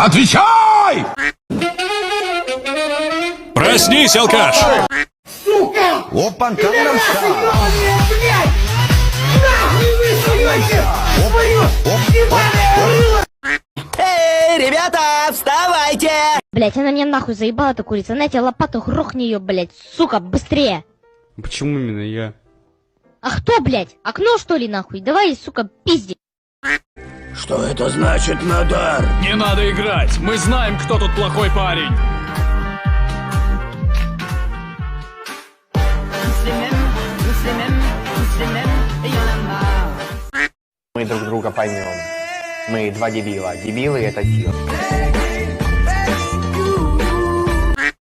Отвечай! Проснись, алкаш! Опа, камерша! Эй, ребята, вставайте! Блять, она меня нахуй заебала, эта курица. На тебе лопату, грохни ее, блять, сука, быстрее. Почему именно я? А кто, блять? Окно, что ли, нахуй? Давай, сука, пизди. Что это значит, Надар? Не надо играть! Мы знаем, кто тут плохой парень! Мы друг друга поймем. Мы два дебила. Дебилы — это сила.